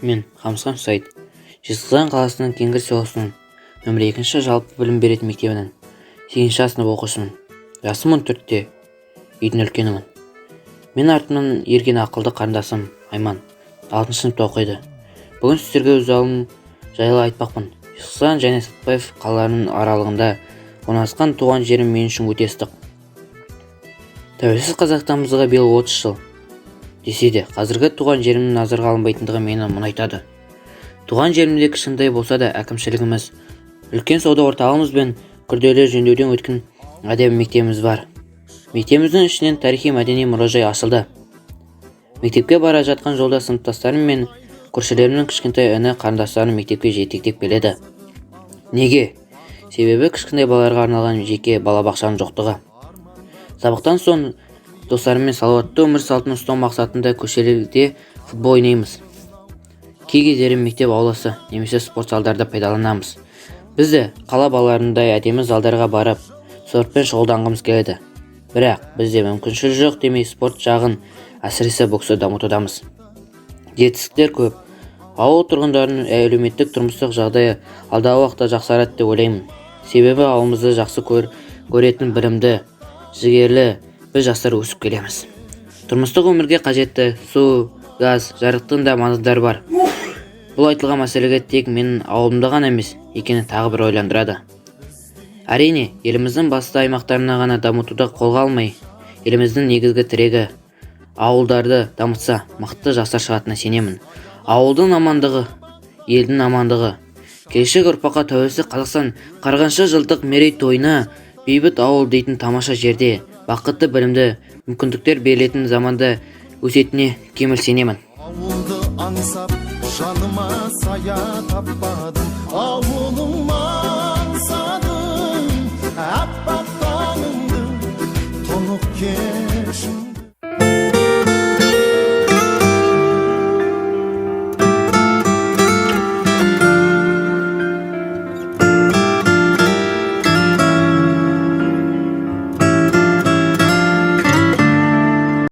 Мен Қамысхан Саид, Жезқазған қаласының Кеңгір селосының нөмір 2 жалпы білім беретін мектебінің 8 сынып оқушымын. Жасым 14-те, үйдің үлкенімін. Мен артымнан ерген ақылды қарындасым Айман 6 сыныпта оқиды. Бүгін сіздерге өз ауылым жайлы айтпақпын. Жезқазған және Сәтпаев қалаларының аралығында орналасқан туған жерім мен үшін өте ыстық. Тәуелсіз Қазақстанымызға биыл 30 жыл. Десе де, қазіргі туған жерімнің назарға алынбайтындығы мені мұнайтады. Туған жерімде кішкентай болса да әкімшілігіміз, үлкен сауда орталығымыз бен күрделі жөндеуден өткен әдемі мектебіміз бар. Мектебіміздің ішінен тарихи-мәдени мұражай ашылды. Мектепке бара жатқан жолда сыныптастарым мен көршілерімнің кішкентай іні қарындастарын мектепке жетектеп келеді. Неге? Себебі кішкентай балаларға арналған жеке балабақшаның жоқтығы. Сабақтан соң достарыммен салауатты өмір салтын ұстау мақсатында көшелерде футбол ойнаймыз. Кей кездері мектеп ауласы немесе спорт залдарды пайдаланамыз. Біз де қала балаларындай әдемі залдарға барып, спортпен шұғылданғымыз келеді. Бірақ бізде мүмкіншілік жоқ демей спорт жағын, әсіресе боксты дамытудамыз. Жетістіктер көп. Ауыл тұрғындарының әлеуметтік тұрмыстық жағдайы алдағы уақытта жақсарады деп ойлаймын. Себебі ауылымызды жақсы көретін, білімді, жігерлі біз жастар өсіп келеміз. Тұрмыстық өмірге қажетті су, газ, жарықтың да маңыздары бар. Бұл айтылған мәселеге тек менің ауылымда ғана емес екені тағы бір ойландырады. Әрине, еліміздің басты аймақтарына ғана дамытуды қолға алмай, еліміздің негізгі тірегі ауылдарды дамытса, мықты жастар шығатынына сенемін. Ауылдың амандығы, елдің амандығы. Келешек ұрпаққа тәуелсіз Қазақстан 40 жылдық мерейтойына бейбіт ауыл дейтін тамаша жерде бақытты, білімді, мүмкіндіктер берілетін заманда өсетіне кемел сенемін. Ауылды аңсап, жаныма сая таппадым, ауылыма аңсадым, аппақ таңымды, тұнық